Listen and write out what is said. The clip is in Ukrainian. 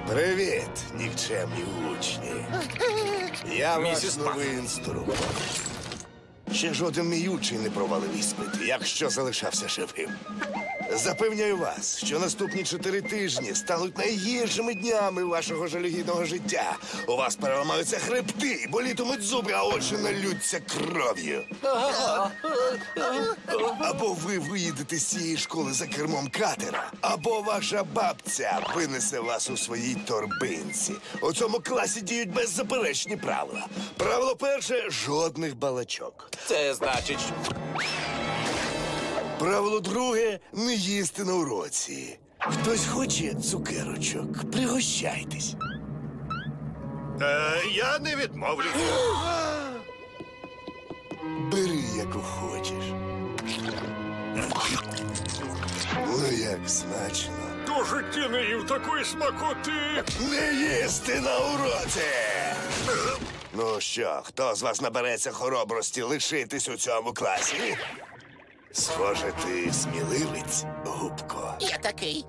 Привіт, нікчемні учні. Я ваш Місіс новий інструктор. Ще жоден мій учень не провалив іспит, якщо залишався живим. Запевняю вас, що наступні 4 тижні стануть найгіршими днями вашого жалюгідного життя. У вас переламаються хребти, болітимуть зуби, а очі наллються кров'ю. Або ви виїдете з цієї школи за кермом катера, або ваша бабця винесе вас у своїй торбинці. У цьому класі діють беззаперечні правила. Правило перше – жодних балачок. Це значить, що... Правило друге – не їсти на уроці. Хтось хоче цукерочок? Пригощайтесь. Я не відмовлюся. Бери, яку хочеш. Ну, як смачно. До житті не їв такої смакоти. Не їсти на уроці! Ну що, хто з вас набереться хоробрості лишитись у цьому класі? Схоже, ти сміливець, губко. Я такий.